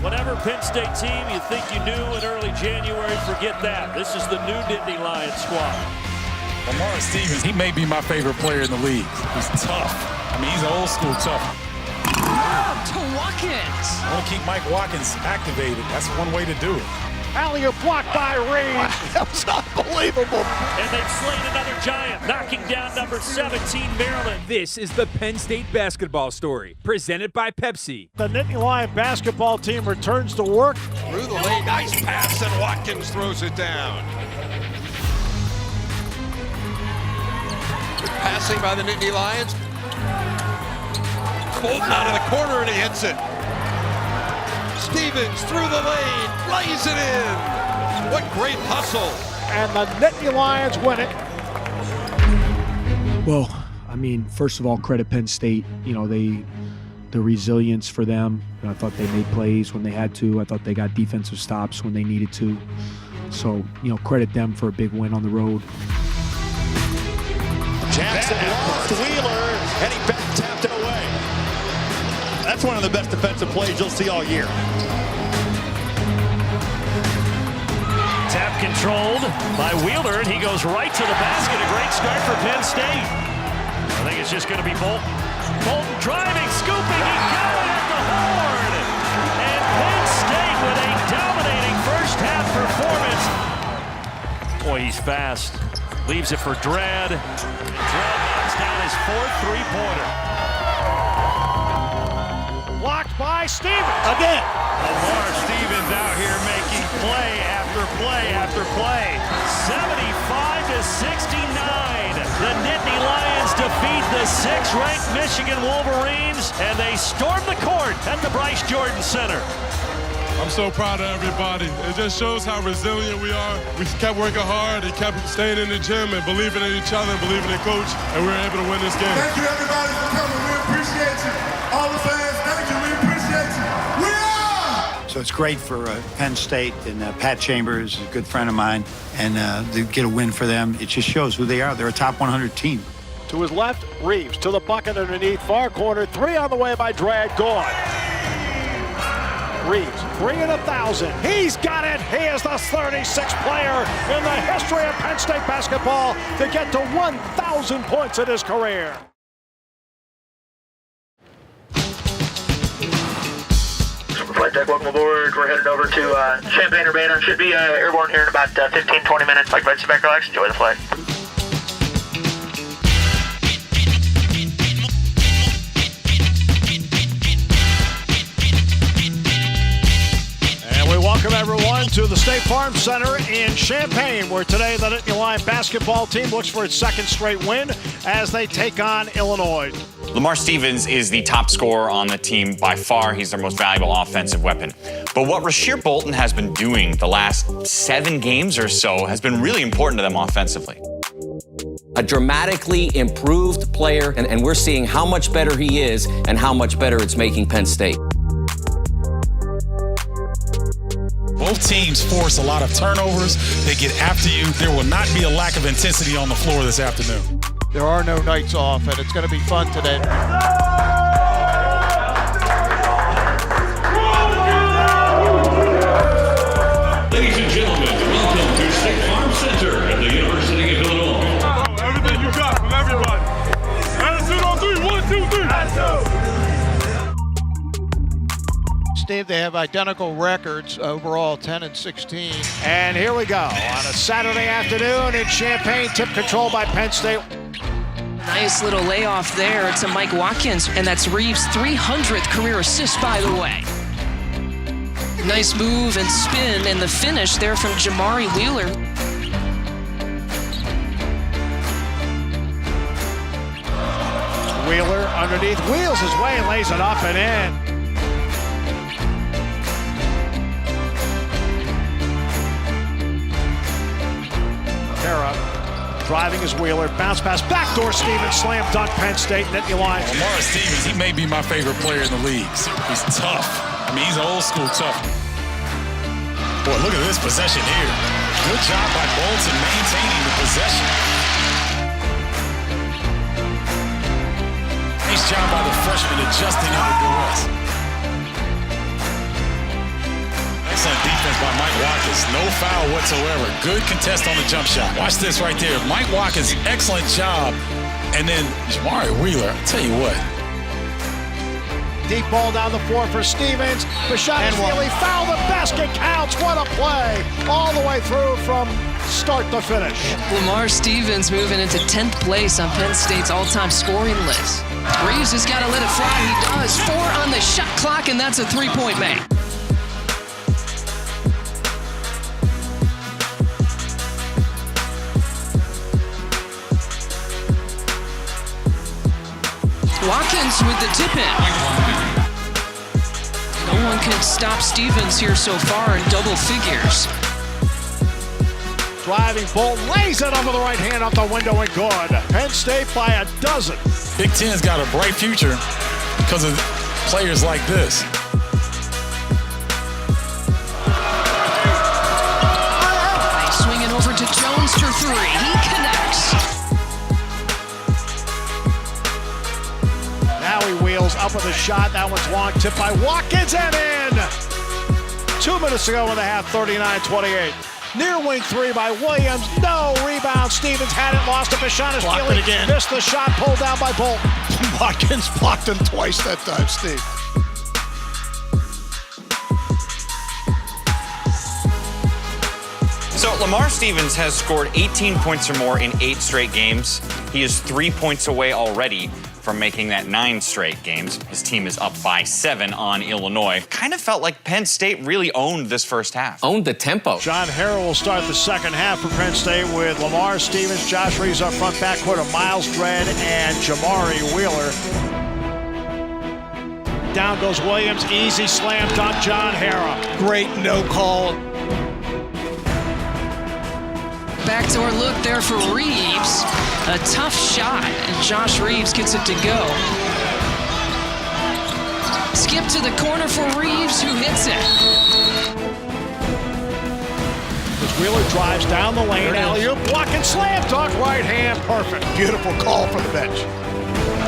Whatever Penn State team you think you knew in early January, forget that. This is the new Nittany Lions squad. Lamar Stevens, he may be my favorite player in the league. He's tough. I mean, he's an old school tough. To Watkins. I want to keep Mike Watkins activated. That's one way to do it. Alley-oop blocked by Reeves. That was unbelievable. And they've slain another giant, knocking down number 17, Maryland. This is the Penn State basketball story, presented by Pepsi. The Nittany Lion basketball team returns to work. Through the lane, nice pass, and Watkins throws it down. Good passing by the Nittany Lions. Bolton out of the corner, and he hits it. Stevens through the lane, lays it in. What great hustle. And the Nittany Lions win it. Well, I mean, first of all, credit Penn State. You know, the resilience for them. I thought they made plays when they had to. I thought they got defensive stops when they needed to. So, you know, credit them for a big win on the road. Jackson lost Wheeler, and he back tapped it away. That's one of the best defensive plays you'll see all year. Tap controlled by Wheeler, and he goes right to the basket. A great start for Penn State. I think it's just going to be Bolton. Bolton driving, scooping, he got it at the horn. And Penn State with a dominating first half performance. Boy, he's fast. Leaves it for Dredd. And Dredd knocks down his fourth three-pointer. Blocked by Stevens. Again. Lamar Stevens out here making play after play after play. 75-69. The Nittany Lions defeat the 6th-ranked Michigan Wolverines, and they storm the court at the Bryce Jordan Center. I'm so proud of everybody. It just shows how resilient we are. We kept working hard and kept staying in the gym and believing in each other and believing in coach, and we were able to win this game. Thank you, everybody, for coming. We appreciate you. All the fans, thank you. We appreciate you. We are! So it's great for Penn State, and Pat Chambers is a good friend of mine, and to get a win for them, it just shows who they are. They're a top 100 team. To his left, Reeves to the bucket underneath, far corner, 3 on the way by Dredd, gone. Reeves, 3 in 1,000. He's got it. He is the 36th player in the history of Penn State basketball to get to 1,000 points in his career. Flight deck, welcome aboard. We're headed over to Champaign-Urbana. Should be airborne here in about 15-20 minutes. Like, right, sit back, relax, enjoy the flight. We welcome everyone to the State Farm Center in Champaign, where today the Nittany Lion basketball team looks for its 2nd straight win as they take on Illinois. Lamar Stevens is the top scorer on the team by far. He's their most valuable offensive weapon. But what Rasheer Bolton has been doing the last 7 games or so has been really important to them offensively. A dramatically improved player, and we're seeing how much better he is and how much better it's making Penn State. Both teams force a lot of turnovers. They get after you. There will not be a lack of intensity on the floor this afternoon. There are no nights off, and it's going to be fun today. Ladies and gentlemen, welcome to State Farm Center at the University of Illinois. Everything you got from everybody. Attitude on 3, 1, 2, 3. Steve, they have identical records overall, 10 and 16. And here we go on a Saturday afternoon in Champaign, tip control by Penn State. Nice little layoff there to Mike Watkins, and that's Reeves' 300th career assist, by the way. Nice move and spin, and the finish there from Jamari Wheeler. Wheeler underneath, wheels his way and lays it up and in. Driving his Wheeler, bounce pass, backdoor Stevens, slam dunk, Penn State, Nittany Lions. Lamar Stevens, he may be my favorite player in the league. He's tough. I mean, he's old school tough. Boy, look at this possession here. Good job by Bolton maintaining the possession. Nice job by the freshman adjusting under duress. is no foul whatsoever. Good contest on the jump shot. Watch this right there. Mike Watkins, excellent job. And then Jamari Wheeler, I'll tell you what. Deep ball down the floor for Stevens. Bashad-Feely foul. The basket counts. What a play. All the way through from start to finish. Lamar Stevens moving into 10th place on Penn State's all-time scoring list. Reeves has got to let it fly. He does. 4 on the shot clock, and that's a three-point make. Watkins with the tip-in. No one can stop Stevens here so far in double figures. Driving Bolton, lays it over the right hand off the window and good. Penn State by a dozen. Big Ten's got a bright future because of players like this. Swinging over to Jones for 3. He connects. Now he wheels up with a shot. That one's long. Tip by Watkins and in. 2 minutes to go in the half, 39-28. Near wing 3 by Williams. No rebound. Stevens had it, lost to Bashad-Feely. Missed the shot, pulled down by Bolton. Watkins blocked him twice that time, Steve. So Lamar Stevens has scored 18 points or more in 8 straight games. He is 3 points away already from making that 9 straight games. His team is up by 7 on Illinois. Kind of felt like Penn State really owned this first half. Owned the tempo. John Harrell will start the second half for Penn State with Lamar Stevens, Josh Reeves up front, backcourt of Miles Dredd and Jamari Wheeler. Down goes Williams, easy slam dunk, John Harrell. Great no call. Backdoor look there for Reeves. A tough shot, and Josh Reeves gets it to go. Skip to the corner for Reeves, who hits it. As Wheeler drives down the lane, alley-oop, block and slam dunk, right hand, perfect. Beautiful call for the bench.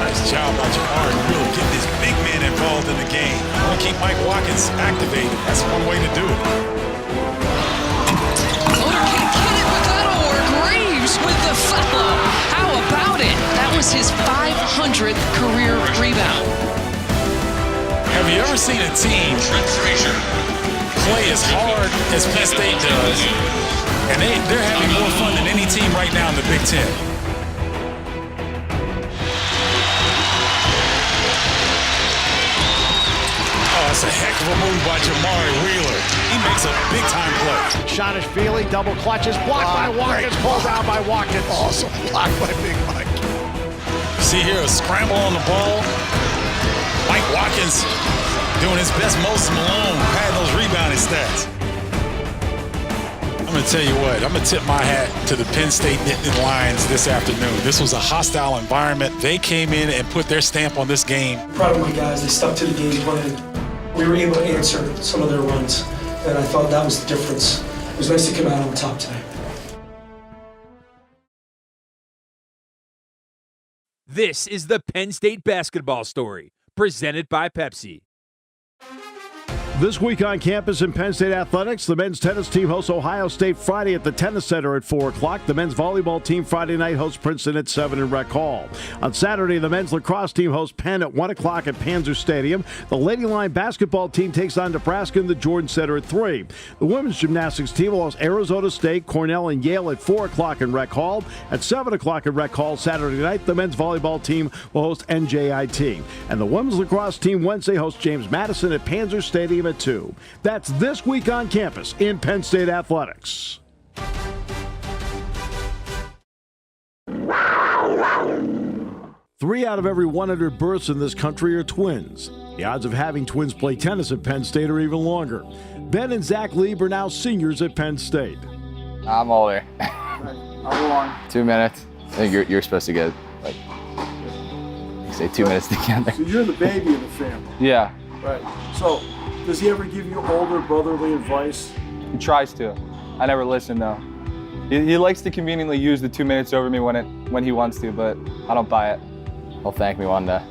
Nice job by Jamari Wheeler getting this big man involved in the game. I want to keep Mike Watkins activated. That's one way to do it. With the follow. How about it? That was his 500th career rebound. Have you ever seen a team play as hard as Penn State does, and they're having more fun than any team right now in the Big Ten? Oh, that's a heck of a move by Jamari Wheeler. He makes a big-time play. Bashad-Feely double clutches, blocked by Watkins, pulled down by Watkins. Awesome block by Big Mike. See here, a scramble on the ball. Mike Watkins doing his best Moses Malone, padding those rebounding stats. I'm going to tell you what, I'm going to tip my hat to the Penn State Nittany Lions this afternoon. This was a hostile environment. They came in and put their stamp on this game. Proud of my guys. They stuck to the game plan. We were able to answer some of their runs, and I thought that was the difference. It was nice to come out on top today. This is the Penn State basketball story, presented by Pepsi. This week on campus in Penn State Athletics, the men's tennis team hosts Ohio State Friday at the Tennis Center at 4 o'clock. The men's volleyball team Friday night hosts Princeton at 7 in Rec Hall. On Saturday, the men's lacrosse team hosts Penn at 1 o'clock at Panzer Stadium. The Lady Line basketball team takes on Nebraska in the Jordan Center at 3. The women's gymnastics team will host Arizona State, Cornell, and Yale at 4 o'clock in Rec Hall. At 7 o'clock in Rec Hall Saturday night, the men's volleyball team will host NJIT. And the women's lacrosse team Wednesday hosts James Madison at Panzer Stadium at 2. That's this week on campus in Penn State Athletics. 3 out of every 100 births in this country are twins. The odds of having twins play tennis at Penn State are even longer. Ben and Zach Lieb are now seniors at Penn State. I'm older. How long? 2 minutes. I think you're supposed to get, like, say 2 minutes together. So you're the baby of the family. Yeah. Right. So, does he ever give you older brotherly advice? He tries to. I never listen, though. He likes to conveniently use the 2 minutes over me when he wants to, but I don't buy it. He'll thank me one day.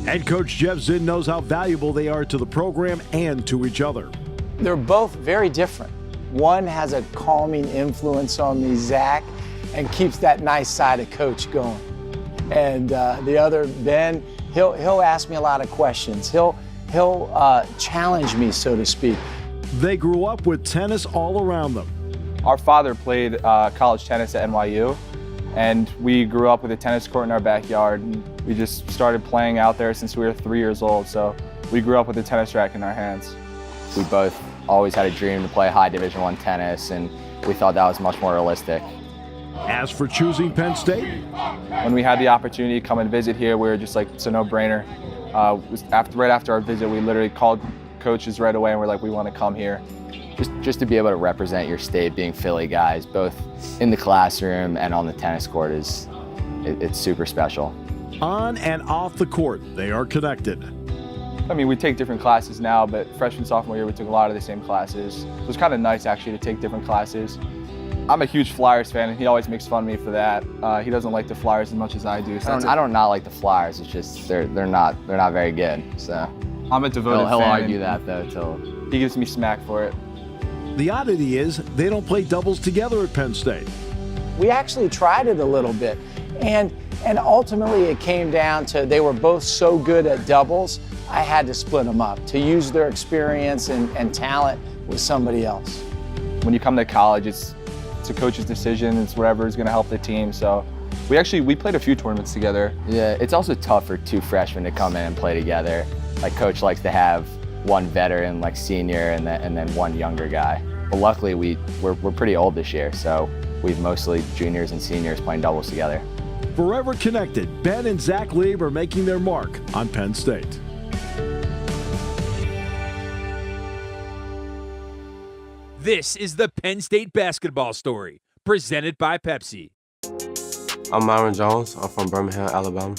Head coach Jeff Zinn knows how valuable they are to the program and to each other. They're both very different. One has a calming influence on me, Zach, and keeps that nice side of Coach going. And the other, Ben, he'll ask me a lot of questions. He'll challenge me, so to speak. They grew up with tennis all around them. Our father played college tennis at NYU, and we grew up with a tennis court in our backyard. And we just started playing out there since we were 3 years old, so we grew up with a tennis racket in our hands. We both always had a dream to play high Division I tennis, and we thought that was much more realistic. As for choosing Penn State, when we had the opportunity to come and visit here, we were just like, it's a no-brainer. Right after our visit, we literally called coaches right away and we're like, we want to come here. Just to be able to represent your state, being Philly guys, both in the classroom and on the tennis court, it's super special. On and off the court, they are connected. I mean, we take different classes now, but freshman, sophomore year, we took a lot of the same classes. It was kind of nice, actually, to take different classes. I'm a huge Flyers fan, and he always makes fun of me for that. He doesn't like the Flyers as much as I do. So I don't not like the Flyers. It's just they're not very good. So I'm a devoted fan. He'll argue that though till he gives me smack for it. The oddity is they don't play doubles together at Penn State. We actually tried it a little bit, and ultimately it came down to they were both so good at doubles, I had to split them up to use their experience and talent with somebody else. When you come to college, it's a coach's decision. It's whatever is going to help the team. So we played a few tournaments together. Yeah, it's also tough for two freshmen to come in and play together. Like coach likes to have one veteran, like senior, and then one younger guy. But luckily we're pretty old this year, so we've mostly juniors and seniors playing doubles together. Forever connected, Ben and Zach Lieb are making their mark on Penn State. This is the Penn State basketball story, presented by Pepsi. I'm Myron Jones. I'm from Birmingham, Alabama.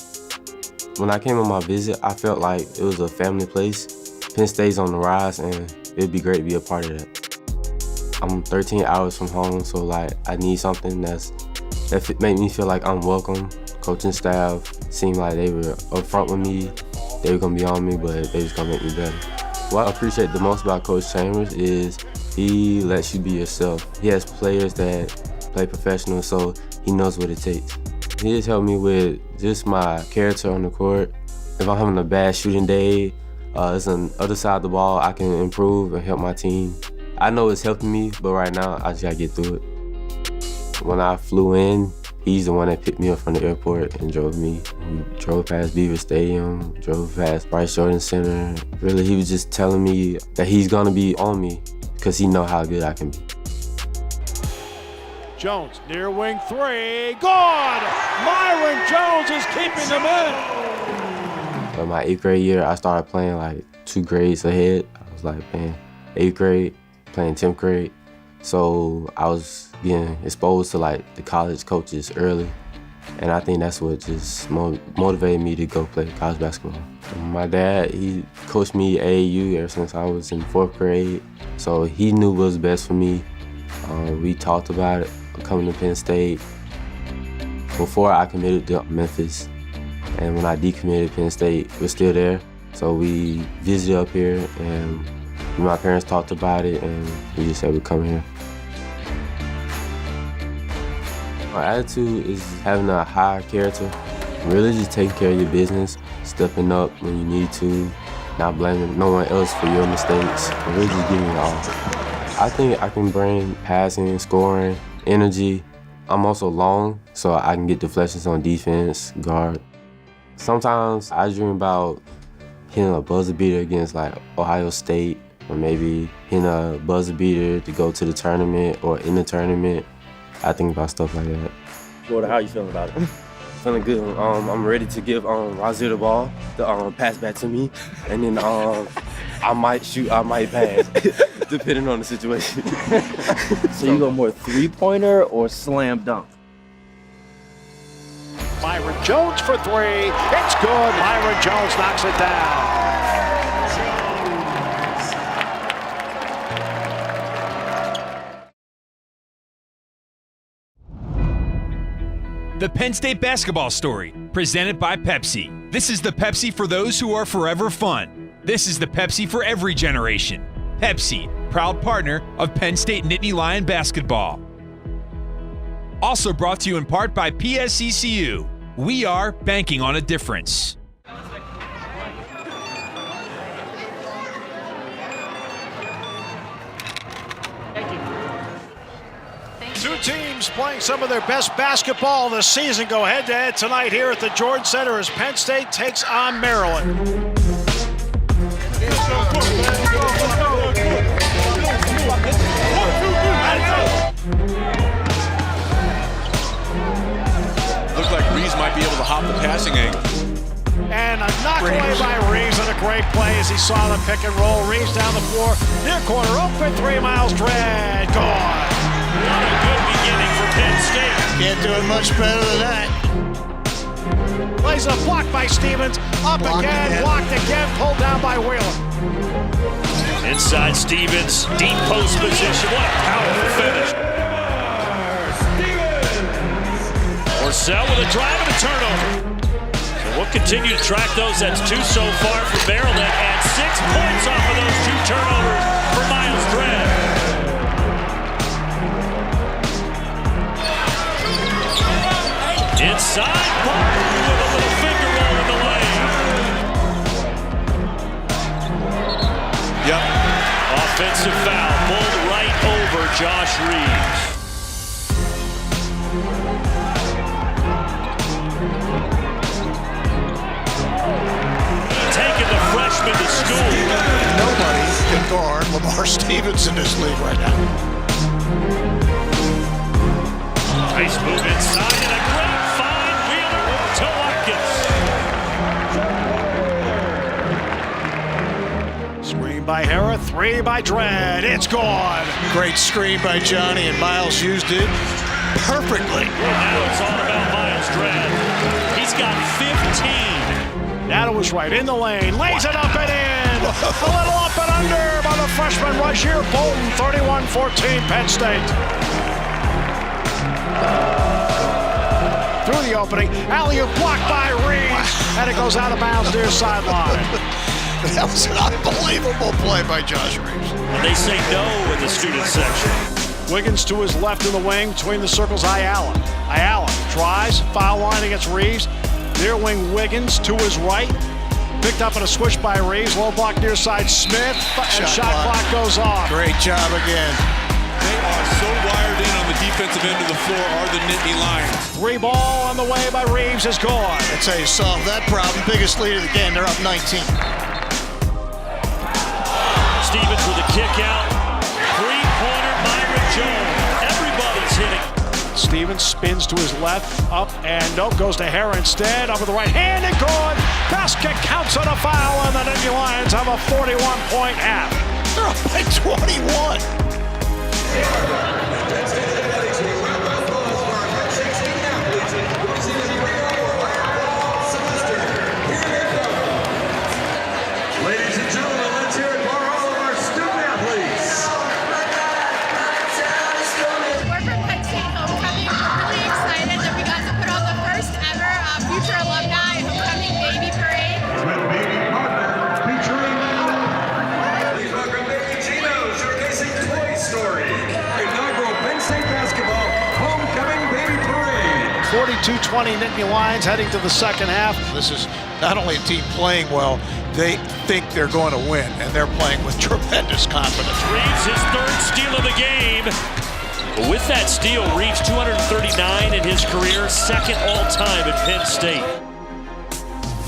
When I came on my visit, I felt like it was a family place. Penn State's on the rise, and it'd be great to be a part of that. I'm 13 hours from home, so like I need something that make me feel like I'm welcome. Coaching staff seemed like they were upfront with me. They were gonna be on me, but they was gonna make me better. What I appreciate the most about Coach Chambers is he lets you be yourself. He has players that play professional, so he knows what it takes. He has helped me with just my character on the court. If I'm having a bad shooting day, it's on the other side of the ball, I can improve and help my team. I know it's helping me, but right now, I just gotta get through it. When I flew in, he's the one that picked me up from the airport and drove me. We drove past Beaver Stadium, drove past Bryce Jordan Center. Really, he was just telling me that he's gonna be on me because he knows how good I can be. Jones, near wing three, gone! Myron Jones is keeping them in. But my 8th grade year, I started playing like 2 grades ahead. I was like, man, 8th grade, playing 10th grade. So I was being exposed to like the college coaches early. And I think that's what just motivated me to go play college basketball. My dad, he coached me AAU ever since I was in 4th grade. So he knew what was best for me. We talked about it, coming to Penn State. Before I committed to Memphis, and when I decommitted, Penn State was still there. So we visited up here, and my parents talked about it, and we just said we'd come here. My attitude is having a high character, really just taking care of your business, stepping up when you need to, not blaming no one else for your mistakes, and really just giving it all. I think I can bring passing, scoring, energy. I'm also long, so I can get deflections on defense, guard. Sometimes I dream about hitting a buzzer beater against like Ohio State, or maybe hitting a buzzer beater to go to the tournament or in the tournament. I think about stuff like that. Well, how are you feeling about it? Feeling good. I'm ready to give Wazir the ball, the pass back to me, and then I might shoot, I might pass, depending on the situation. So you go more three-pointer or slam dunk? Myron Jones for three. It's good. Myron Jones knocks it down. The Penn State basketball story, presented by Pepsi. This is the Pepsi for those who are forever fun. This is the Pepsi for every generation. Pepsi, proud partner of Penn State Nittany Lion basketball. Also brought to you in part by PSECU. We are banking on a difference. Two teams playing some of their best basketball this season go head-to-head tonight here at the Jordan Center as Penn State takes on Maryland. Looked like Reeves might be able to hop the passing angle. And a knockaway by Reeves and a great play as he saw the pick and roll. Reeves down the floor, near corner, open three, Miles Dredd, gone. What a good beginning for Penn State. Can't do it much better than that. Plays a block by Stevens, up again, blocked again, pulled down by Wheeler. Inside Stevens, deep post position. What a powerful finish. Orcel with a drive and a turnover. So we'll continue to track those. That's 2 so far for Maryland and 6 points off of those 2 turnovers for Miles Dredd. Inside, with a little finger roll in the lane. Yep. Offensive foul, pulled right over Josh Reeves. Taking the freshman to school. Nobody can guard Lamar Stevens in this league right now. Nice move inside and a great find, Wheeler to Watkins. Screen by Hera, 3 by Dredd, it's gone. Great screen by Johnny and Miles used it perfectly. Now it's all about Miles Dredd. He's got 15. Nato was right in the lane, lays it up and in. A little up and under by the freshman rush here. Bolton, 31-14, Penn State. Through the opening, alley-oop blocked by Reeves, and it goes out of bounds near sideline. That was an unbelievable play by Josh Reeves. And they say no in the student section. Wiggins to his left in the wing, between the circles, Ayala. Ayala tries, foul line against Reeves. Near wing Wiggins to his right. Picked up in a switch by Reeves. Low block near side Smith. And shot clock goes off. Great job again. They are so wired in on the defensive end of the floor are the Nittany Lions. 3 ball on the way by Reeves is gone. That's how you solve that problem. Biggest lead of the game. They're up 19. Stevens with a kick out. 3-pointer, Myron Jones. Everybody's hitting. Stevens spins to his left, up and nope, goes to Hera instead. Up with the right hand and good. Basket counts on a foul, and the Nittany Lions have a 41-point half. They're up by 21. Ladies and gentlemen, let's hear it for all of our student athletes. We're from Penn State Homecoming. We're really excited that we got to put on the first ever Future Alumni Homecoming Baby Parade. Featuring please welcome Baby Gino showcasing Toy Story. Inaugural Penn State basketball Homecoming Baby Parade. 42-20 Nittany Lions heading to the second half. This is not only a team playing well, they think they're going to win, and they're playing with tremendous confidence. Reeves, his 3rd steal of the game. But with that steal, Reeves 239 in his career, 2nd all-time at Penn State.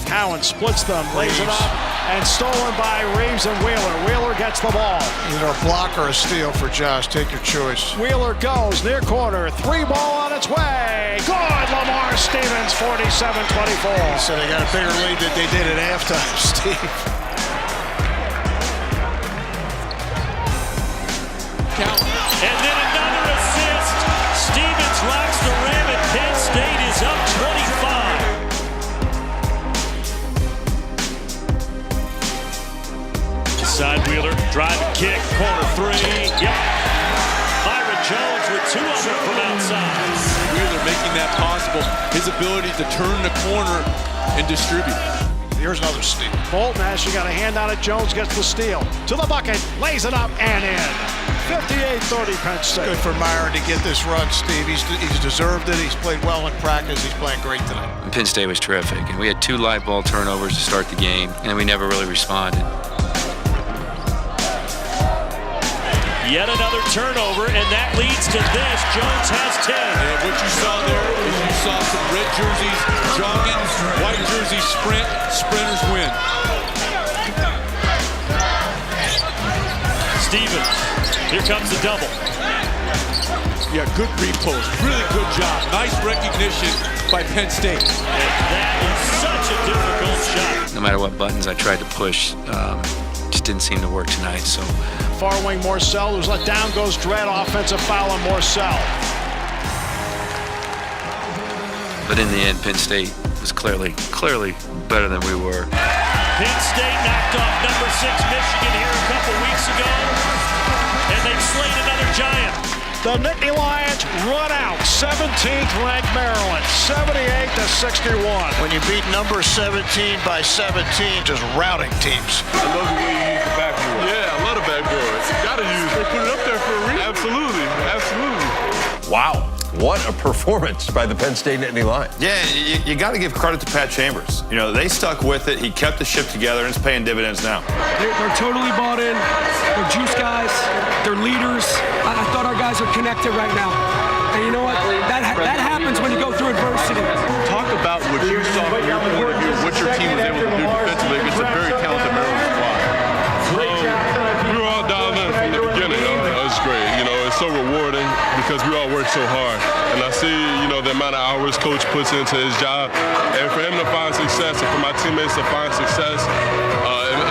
Cowan splits them, lays it up, and stolen by Reeves and Wheeler. Wheeler gets the ball. Either a block or a steal for Josh. Take your choice. Wheeler goes near corner. 3 ball on its way. Good, Lamar Stevens, 47-24. So they got a bigger lead than they did at halftime, Steve. And then another assist. Stevens rocks the rim, and Penn State is up 25. Side Wheeler, drive and kick, corner 3. Yep. Myron Jones with 2 of them from outside. Wheeler making that possible. His ability to turn the corner and distribute. Here's another steal. Bolton actually got a hand on it. Jones gets the steal. To the bucket, lays it up and in. 58-30 Penn State. Good for Myron to get this run, Steve. He's deserved it. He's played well in practice. He's playing great tonight. Penn State was terrific, and we had 2 live ball turnovers to start the game, and we never really responded. Yet another turnover, and that leads to this. Jones has 10. And what you saw there is you saw some red jerseys jogging, white jerseys sprint, sprinters win. Stevens, here comes the double. Yeah, good repost, really good job. Nice recognition by Penn State. And that is such a difficult shot. No matter what buttons I tried to push, just didn't seem to work tonight, so. Far wing Morcell, who's let down, goes Dredd. Offensive foul on Morcell. But in the end, Penn State was clearly better than we were. Penn State knocked off number 6 Michigan here a couple weeks ago, and they've slain another giant. The Nittany Lions run out 17th ranked Maryland, 78-61. When you beat number 17 by 17, just routing teams. I love the way you use the backboard. Yeah, I love the backboard. Gotta use it. They put it up there for a reason. Absolutely, absolutely. Wow. What a performance by the Penn State Nittany Lions. Yeah, you got to give credit to Pat Chambers. You know, they stuck with it. He kept the ship together, and it's paying dividends now. They're totally bought in. They're juice guys. They're leaders. I thought our guys are connected right now. And you know what? That happens when you go through adversity. Talk about what you saw from your point of view, what your team was able to do defensively against a very talented Maryland squad. We were all dialed in from the beginning. It's great. You know, it's so rewarding because we all work so hard. And I see, you know, the amount of hours coach puts into his job. And for him to find success and for my teammates to find success,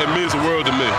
it means the world to me.